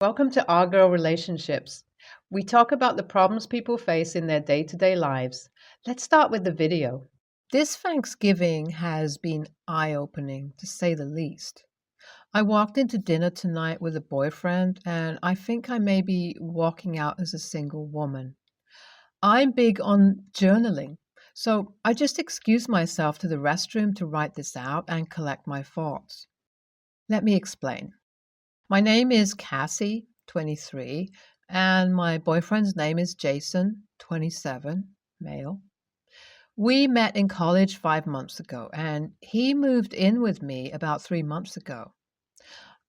Welcome to Our Girl Relationships. We talk about the problems people face in their day to day lives. Let's start with the video. This Thanksgiving has been eye opening, to say the least. I walked into dinner tonight with a boyfriend, and I think I may be walking out as a single woman. I'm big on journaling, so I just excused myself to the restroom to write this out and collect my thoughts. Let me explain. My name is Cassie, 23, and my boyfriend's name is Jason, 27, male. We met in college 5 months ago, and he moved in with me about 3 months ago.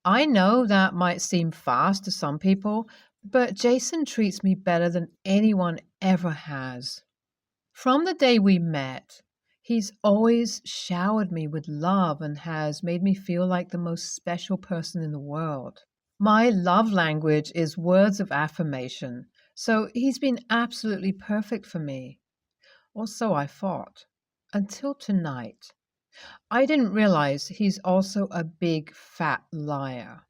I know that might seem fast to some people, but Jason treats me better than anyone ever has. From the day we met, he's always showered me with love and has made me feel like the most special person in the world. My love language is words of affirmation, so he's been absolutely perfect for me. Or so I thought. Until tonight. I didn't realize he's also a big fat liar.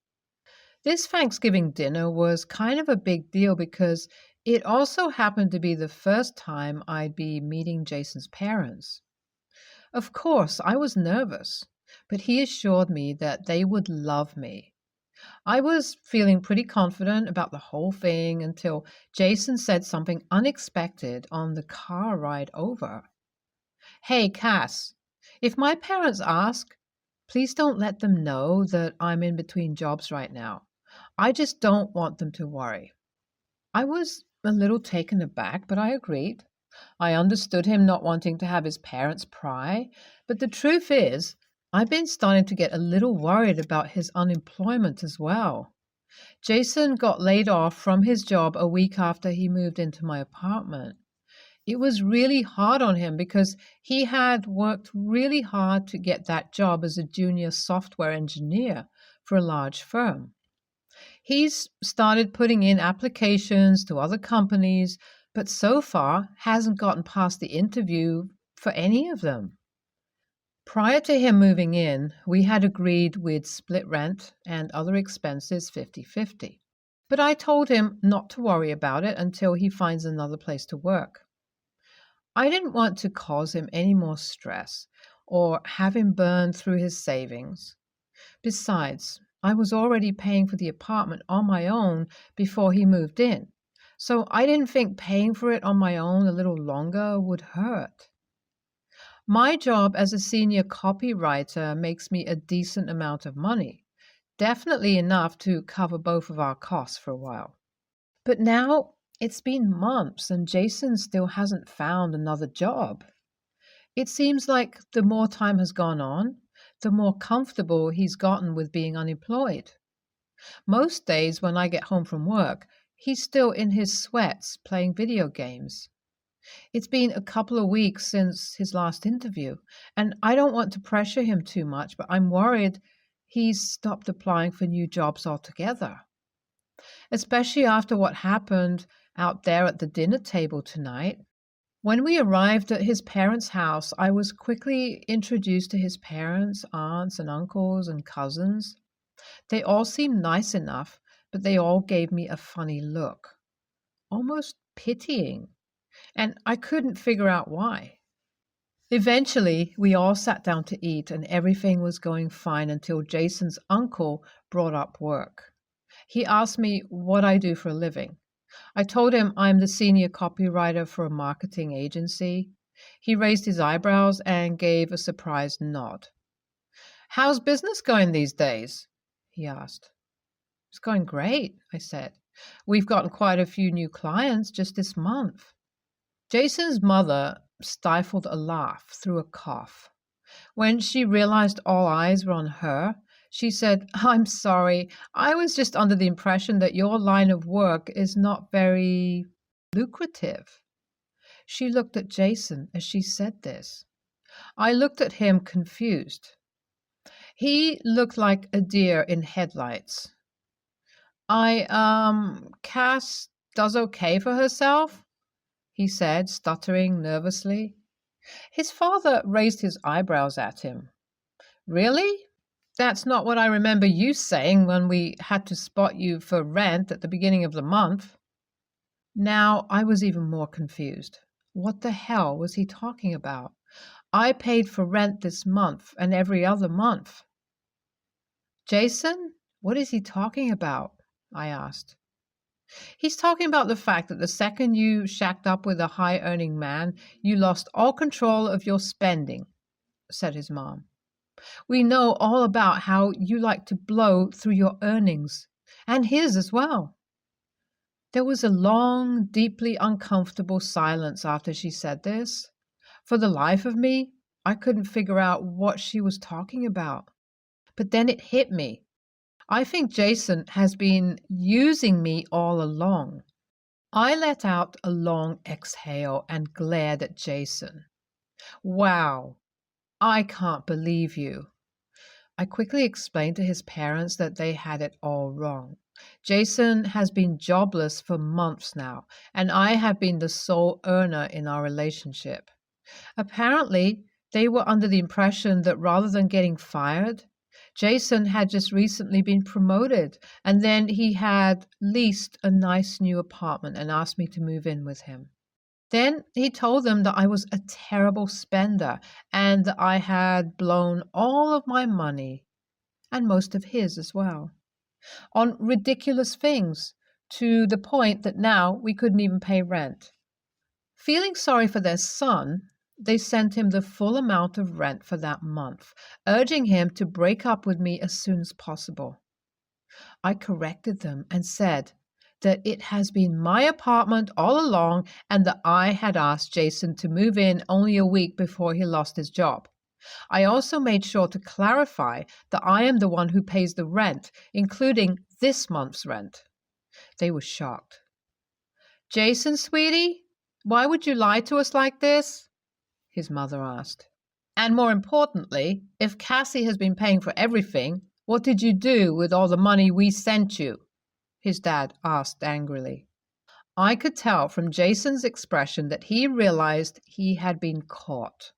This Thanksgiving dinner was kind of a big deal because it also happened to be the first time I'd be meeting Jason's parents. Of course, I was nervous, but he assured me that they would love me. I was feeling pretty confident about the whole thing until Jason said something unexpected on the car ride over. Hey, Cass, if my parents ask, please don't let them know that I'm in between jobs right now. I just don't want them to worry. I was a little taken aback, but I agreed. I understood him not wanting to have his parents pry, but the truth is, I've been starting to get a little worried about his unemployment as well. Jason got laid off from his job a week after he moved into my apartment. It was really hard on him because he had worked really hard to get that job as a junior software engineer for a large firm. He's started putting in applications to other companies, but so far hasn't gotten past the interview for any of them. Prior to him moving in, we had agreed we'd split rent and other expenses 50-50. But I told him not to worry about it until he finds another place to work. I didn't want to cause him any more stress or have him burn through his savings. Besides, I was already paying for the apartment on my own before he moved in, so I didn't think paying for it on my own a little longer would hurt. My job as a senior copywriter makes me a decent amount of money, definitely enough to cover both of our costs for a while. But now it's been months and Jason still hasn't found another job. It seems like the more time has gone on, the more comfortable he's gotten with being unemployed. Most days when I get home from work, he's still in his sweats playing video games. It's been a couple of weeks since his last interview, and I don't want to pressure him too much, but I'm worried he's stopped applying for new jobs altogether. Especially after what happened out there at the dinner table tonight. When we arrived at his parents' house, I was quickly introduced to his parents, aunts and uncles and cousins. They all seemed nice enough, but they all gave me a funny look, almost pitying, and I couldn't figure out why. Eventually, we all sat down to eat, and everything was going fine until Jason's uncle brought up work. He asked me what I do for a living. I told him I'm the senior copywriter for a marketing agency. He raised his eyebrows and gave a surprised nod. How's business going these days? He asked. It's going great, I said. We've gotten quite a few new clients just this month. Jason's mother stifled a laugh through a cough. When she realized all eyes were on her, she said, I'm sorry, I was just under the impression that your line of work is not very lucrative. She looked at Jason as she said this. I looked at him confused. He looked like a deer in headlights. Cass does okay for herself, he said, stuttering nervously. His father raised his eyebrows at him. Really? That's not what I remember you saying when we had to spot you for rent at the beginning of the month. Now I was even more confused. What the hell was he talking about? I paid for rent this month and every other month. Jason, what is he talking about? I asked. He's talking about the fact that the second you shacked up with a high-earning man, you lost all control of your spending, said his mom. We know all about how you like to blow through your earnings, and his as well. There was a long, deeply uncomfortable silence after she said this. For the life of me, I couldn't figure out what she was talking about. But then it hit me. I think Jason has been using me all along. I let out a long exhale and glared at Jason. Wow, I can't believe you. I quickly explained to his parents that they had it all wrong. Jason has been jobless for months now, and I have been the sole earner in our relationship. Apparently, they were under the impression that rather than getting fired, Jason had just recently been promoted, and then he had leased a nice new apartment and asked me to move in with him. Then he told them that I was a terrible spender and that I had blown all of my money, and most of his as well, on ridiculous things, to the point that now we couldn't even pay rent. Feeling sorry for their son, they sent him the full amount of rent for that month, urging him to break up with me as soon as possible. I corrected them and said that it has been my apartment all along and that I had asked Jason to move in only a week before he lost his job. I also made sure to clarify that I am the one who pays the rent, including this month's rent. They were shocked. Jason, sweetie, why would you lie to us like this? His mother asked. And more importantly, if Cassie has been paying for everything, what did you do with all the money we sent you? His dad asked angrily. I could tell from Jason's expression that he realized he had been caught.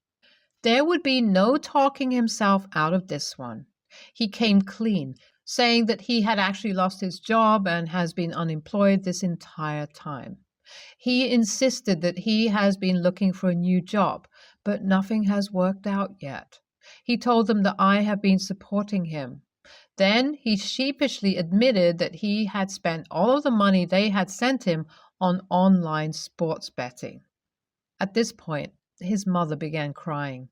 There would be no talking himself out of this one. He came clean, saying that he had actually lost his job and has been unemployed this entire time. He insisted that he has been looking for a new job, but nothing has worked out yet. He told them that I have been supporting him. Then he sheepishly admitted that he had spent all of the money they had sent him on online sports betting. At this point, his mother began crying.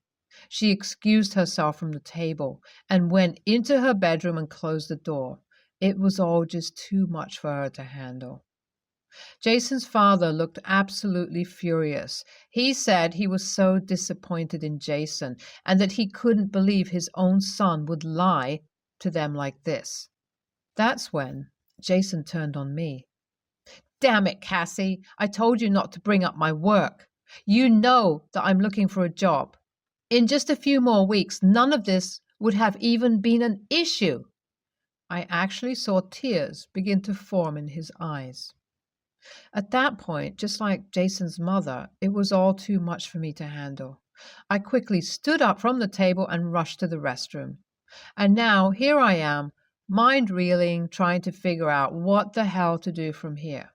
She excused herself from the table and went into her bedroom and closed the door. It was all just too much for her to handle. Jason's father looked absolutely furious. He said he was so disappointed in Jason and that he couldn't believe his own son would lie to them like this. That's when Jason turned on me. Damn it, Cassie, I told you not to bring up my work. You know that I'm looking for a job. In just a few more weeks, none of this would have even been an issue. I actually saw tears begin to form in his eyes. At that point, just like Jason's mother, it was all too much for me to handle. I quickly stood up from the table and rushed to the restroom. And now here I am, mind-reeling, trying to figure out what the hell to do from here.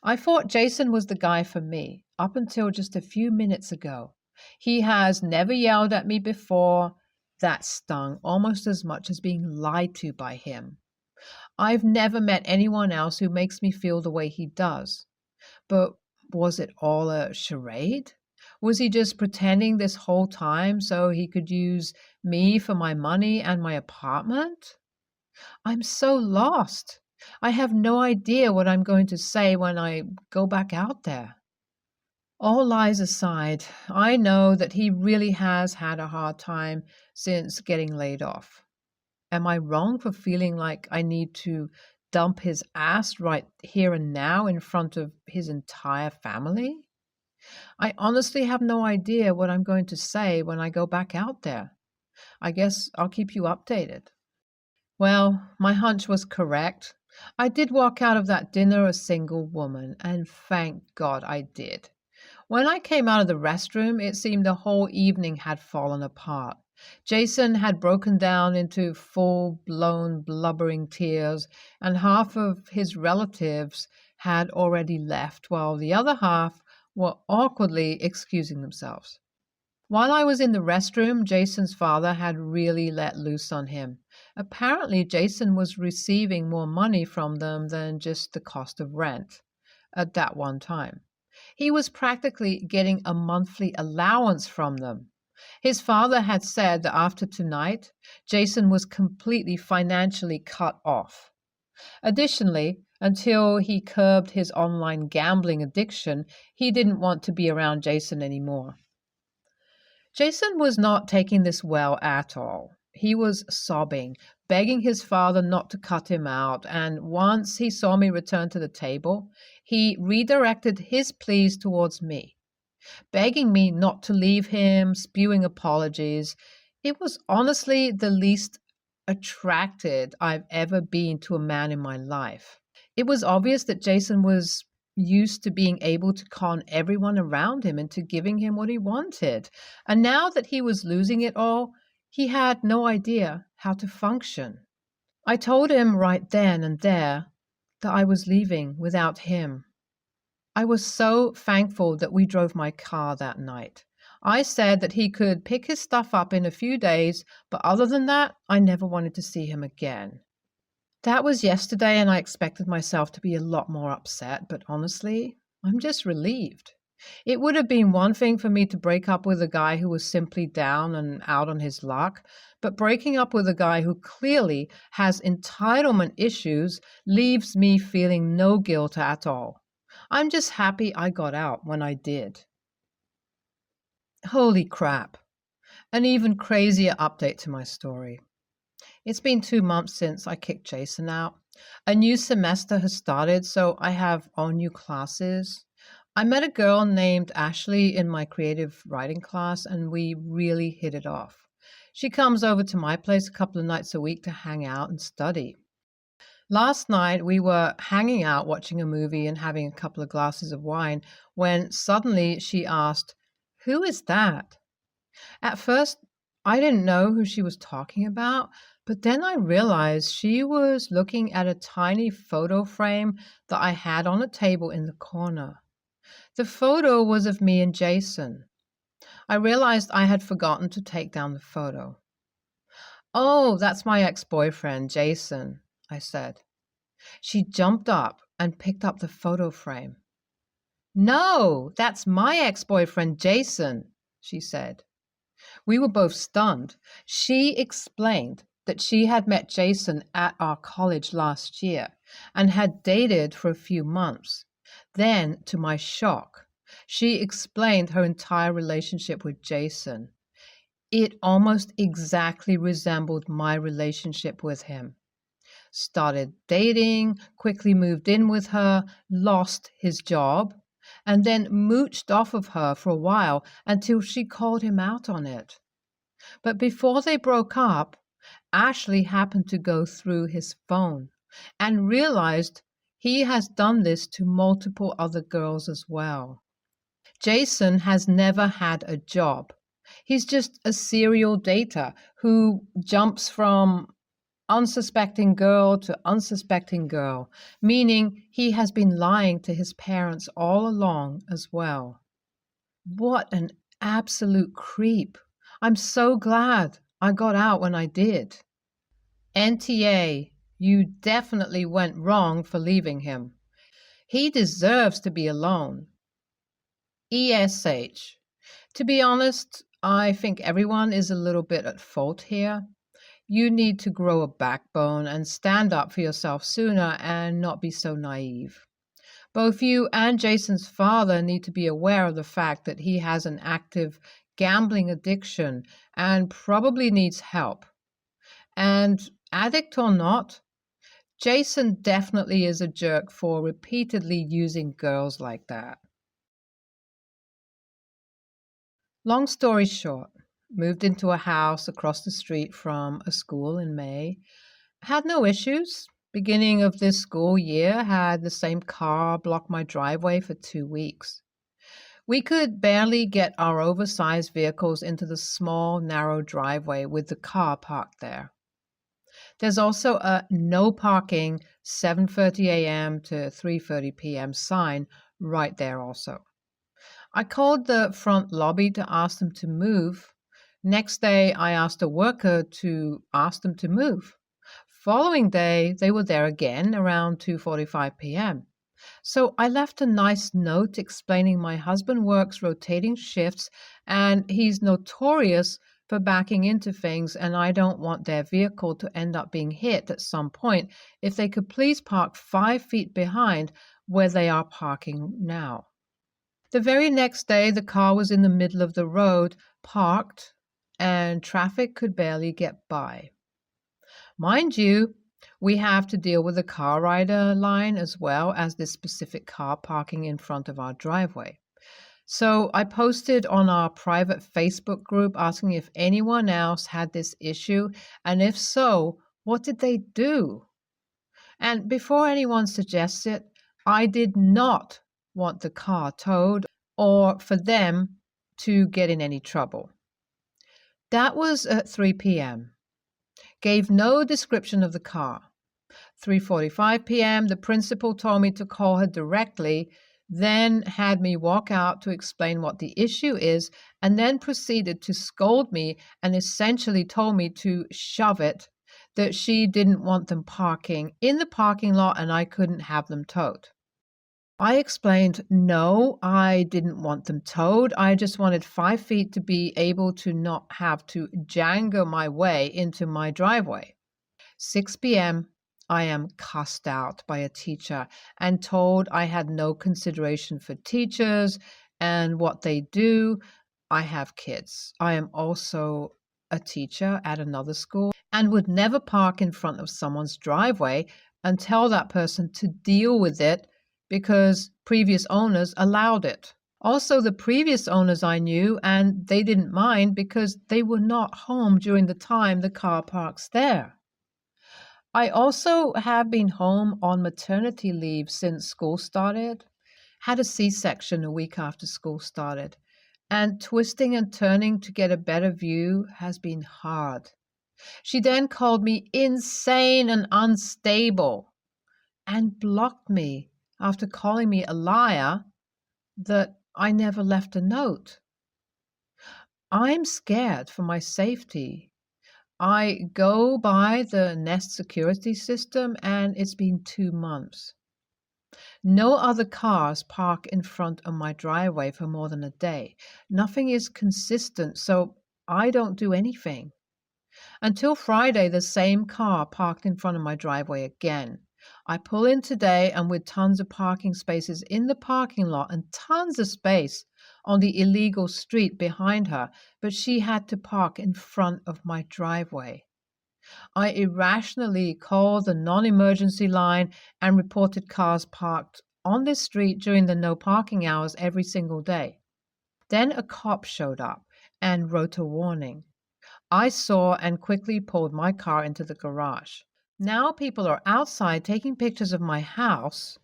I thought Jason was the guy for me, up until just a few minutes ago. He has never yelled at me before. That stung almost as much as being lied to by him. I've never met anyone else who makes me feel the way he does. But was it all a charade? Was he just pretending this whole time so he could use me for my money and my apartment? I'm so lost. I have no idea what I'm going to say when I go back out there. All lies aside, I know that he really has had a hard time since getting laid off. Am I wrong for feeling like I need to dump his ass right here and now in front of his entire family? I honestly have no idea what I'm going to say when I go back out there. I guess I'll keep you updated. Well, my hunch was correct. I did walk out of that dinner a single woman, and thank God I did. When I came out of the restroom, it seemed the whole evening had fallen apart. Jason had broken down into full-blown blubbering tears, and half of his relatives had already left, while the other half were awkwardly excusing themselves. While I was in the restroom, Jason's father had really let loose on him. Apparently, Jason was receiving more money from them than just the cost of rent at that one time. He was practically getting a monthly allowance from them. His father had said that after tonight, Jason was completely financially cut off. Additionally, until he curbed his online gambling addiction, he didn't want to be around Jason anymore. Jason was not taking this well at all. He was sobbing, begging his father not to cut him out, and once he saw me return to the table, he redirected his pleas towards me, begging me not to leave him, spewing apologies. It was honestly the least attracted I've ever been to a man in my life. It was obvious that Jason was used to being able to con everyone around him into giving him what he wanted. And now that he was losing it all, he had no idea how to function. I told him right then and there that I was leaving without him. I was so thankful that we drove my car that night. I said that he could pick his stuff up in a few days, but other than that, I never wanted to see him again. That was yesterday, and I expected myself to be a lot more upset, but honestly, I'm just relieved. It would have been one thing for me to break up with a guy who was simply down and out on his luck, but breaking up with a guy who clearly has entitlement issues leaves me feeling no guilt at all. I'm just happy I got out when I did. Holy crap. An even crazier update to my story. It's been 2 months since I kicked Jason out. A new semester has started, so I have all new classes. I met a girl named Ashley in my creative writing class, and we really hit it off. She comes over to my place a couple of nights a week to hang out and study. Last night, we were hanging out, watching a movie and having a couple of glasses of wine, when suddenly she asked, "Who is that?" At first, I didn't know who she was talking about, but then I realized she was looking at a tiny photo frame that I had on a table in the corner. The photo was of me and Jason. I realized I had forgotten to take down the photo. "Oh, that's my ex-boyfriend, Jason," I said. She jumped up and picked up the photo frame. "No, that's my ex-boyfriend, Jason," she said. We were both stunned. She explained that she had met Jason at our college last year and had dated for a few months. Then, to my shock, she explained her entire relationship with Jason. It almost exactly resembled my relationship with him. Started dating, quickly moved in with her, lost his job, and then mooched off of her for a while until she called him out on it. But before they broke up, Ashley happened to go through his phone and realized he has done this to multiple other girls as well. Jason has never had a job. He's just a serial dater who jumps from unsuspecting girl to unsuspecting girl, meaning he has been lying to his parents all along as well. What an absolute creep. I'm so glad I got out when I did. NTA, you definitely went wrong for leaving him. He deserves to be alone. ESH. To be honest, I think everyone is a little bit at fault here. You need to grow a backbone and stand up for yourself sooner and not be so naive. Both you and Jason's father need to be aware of the fact that he has an active gambling addiction and probably needs help. And addict or not, Jason definitely is a jerk for repeatedly using girls like that. Long story short, moved into a house across the street from a school in May. Had no issues. Beginning of this school year, had the same car block my driveway for 2 weeks. We could barely get our oversized vehicles into the small, narrow driveway with the car parked there. There's also a no parking 7:30 a.m. to 3:30 p.m. sign right there also. I called the front lobby to ask them to move. Next day, I asked a worker to ask them to move. Following day, they were there again around 2:45 p.m. So I left a nice note explaining my husband works rotating shifts and he's notorious for backing into things, and I don't want their vehicle to end up being hit at some point. If they could please park 5 feet behind where they are parking now. The very next day, the car was in the middle of the road, parked, and traffic could barely get by. Mind you, we have to deal with the car rider line as well as this specific car parking in front of our driveway. So I posted on our private Facebook group asking if anyone else had this issue, and if so, what did they do? And before anyone suggests it, I did not want the car towed or for them to get in any trouble. That was at 3 p.m. Gave no description of the car. 3:45 p.m., the principal told me to call her directly, then had me walk out to explain what the issue is, and then proceeded to scold me and essentially told me to shove it, that she didn't want them parking in the parking lot and I couldn't have them towed. I explained, no, I didn't want them towed. I just wanted 5 feet to be able to not have to jangle my way into my driveway. 6 p.m., I am cussed out by a teacher and told I had no consideration for teachers and what they do. I have kids. I am also a teacher at another school and would never park in front of someone's driveway and tell that person to deal with it because previous owners allowed it. Also, the previous owners I knew, and they didn't mind because they were not home during the time the car parks there. I also have been home on maternity leave since school started. Had a C-section a week after school started, and twisting and turning to get a better view has been hard. She then called me insane and unstable and blocked me after calling me a liar that I never left a note. I'm scared for my safety. I go by the Nest security system and it's been 2 months. No other cars park in front of my driveway for more than a day. Nothing is consistent, so I don't do anything. Until Friday, the same car parked in front of my driveway again. I pull in today and with tons of parking spaces in the parking lot and tons of space on the illegal street behind her, but she had to park in front of my driveway. I irrationally called the non-emergency line and reported cars parked on this street during the no parking hours every single day. Then a cop showed up and wrote a warning. I saw and quickly pulled my car into the garage. Now people are outside taking pictures of my house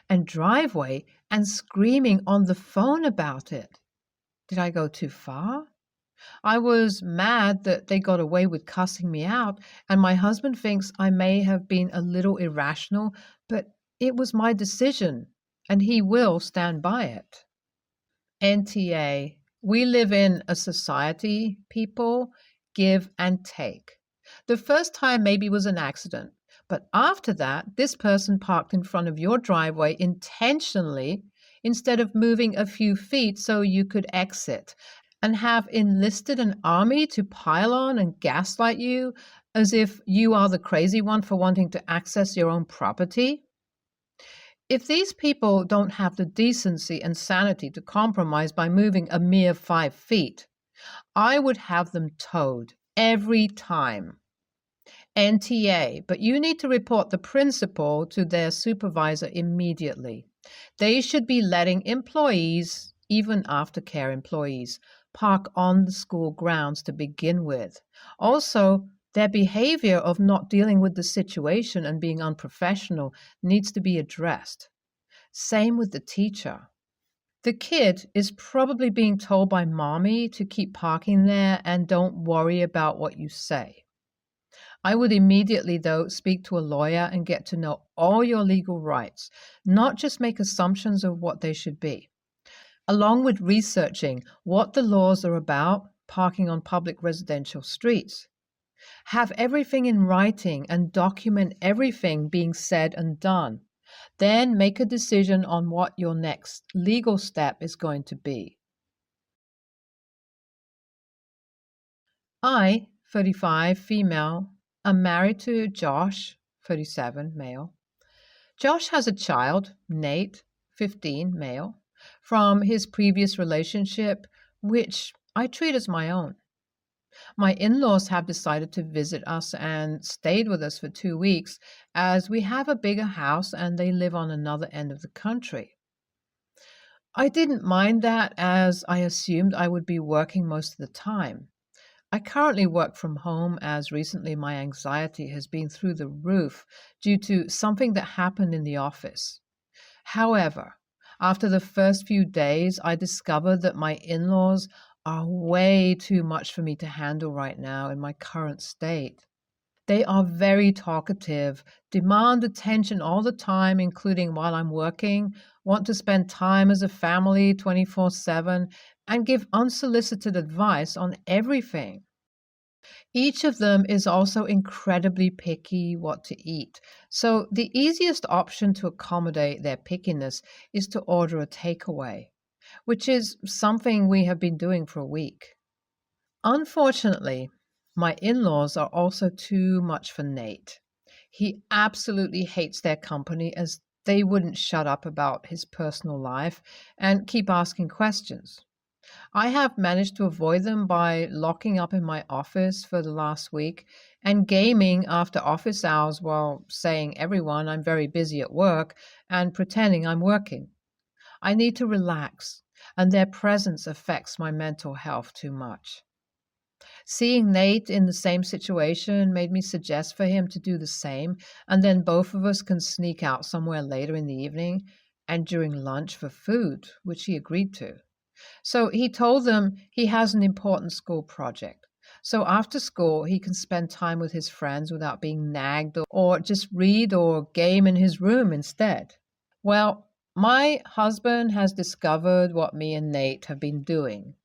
and driveway and screaming on the phone about it. Did I go too far? I was mad that they got away with cussing me out, and my husband thinks I may have been a little irrational, but it was my decision, and he will stand by it. NTA, we live in a society, people give and take. The first time maybe was an accident, but after that, this person parked in front of your driveway intentionally instead of moving a few feet so you could exit, and have enlisted an army to pile on and gaslight you as if you are the crazy one for wanting to access your own property. If these people don't have the decency and sanity to compromise by moving a mere 5 feet, I would have them towed every time. NTA, but you need to report the principal to their supervisor immediately. They should be letting employees, even aftercare employees, park on the school grounds to begin with. Also, their behavior of not dealing with the situation and being unprofessional needs to be addressed. Same with the teacher. The kid is probably being told by mommy to keep parking there and don't worry about what you say. I would immediately, though, speak to a lawyer and get to know all your legal rights, not just make assumptions of what they should be. Along with researching what the laws are about parking on public residential streets. Have everything in writing and document everything being said and done. Then make a decision on what your next legal step is going to be. I, 35, female, am married to Josh, 37, male. Josh has a child, Nate, 15, male, from his previous relationship, which I treat as my own. My in-laws have decided to visit us and stayed with us for 2 weeks as we have a bigger house and they live on another end of the country. I didn't mind that as I assumed I would be working most of the time. I currently work from home as recently my anxiety has been through the roof due to something that happened in the office. However, after the first few days, I discovered that my in-laws are way too much for me to handle right now in my current state. They are very talkative, demand attention all the time, including while I'm working, want to spend time as a family 24/7, and give unsolicited advice on everything. Each of them is also incredibly picky what to eat, so the easiest option to accommodate their pickiness is to order a takeaway, which is something we have been doing for a week. Unfortunately, my in-laws are also too much for Nate. He absolutely hates their company as they wouldn't shut up about his personal life and keep asking questions. I have managed to avoid them by locking up in my office for the last week and gaming after office hours while saying everyone I'm very busy at work and pretending I'm working. I need to relax, and their presence affects my mental health too much. Seeing Nate in the same situation made me suggest for him to do the same, and then both of us can sneak out somewhere later in the evening and during lunch for food, which he agreed to. So he told them he has an important school project. So after school, he can spend time with his friends without being nagged or just read or game in his room instead. Well, my husband has discovered what me and Nate have been doing.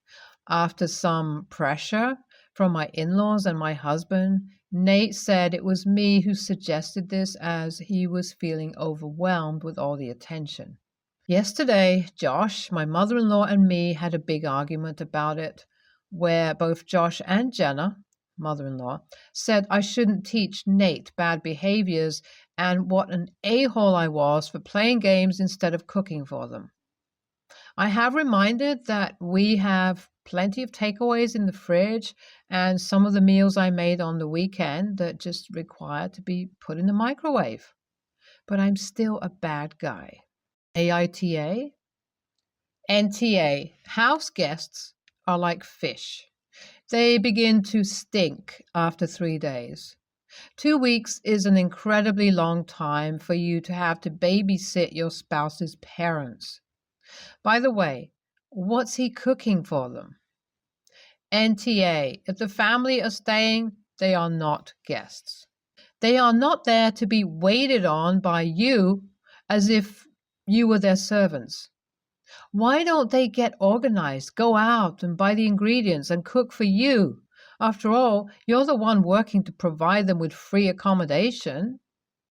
After some pressure from my in-laws and my husband, Nate said it was me who suggested this as he was feeling overwhelmed with all the attention. Yesterday, Josh, my mother-in-law, and me had a big argument about it, where both Josh and Jenna, mother-in-law, said I shouldn't teach Nate bad behaviors and what an a-hole I was for playing games instead of cooking for them. I have reminded that we have plenty of takeaways in the fridge and some of the meals I made on the weekend that just require to be put in the microwave. But I'm still a bad guy. AITA? NTA. House guests are like fish. They begin to stink after 3 days. 2 weeks is an incredibly long time for you to have to babysit your spouse's parents. By the way, what's he cooking for them? NTA. If the family are staying, they are not guests. They are not there to be waited on by you as if you were their servants. Why don't they get organized, go out and buy the ingredients and cook for you? After all, you're the one working to provide them with free accommodation.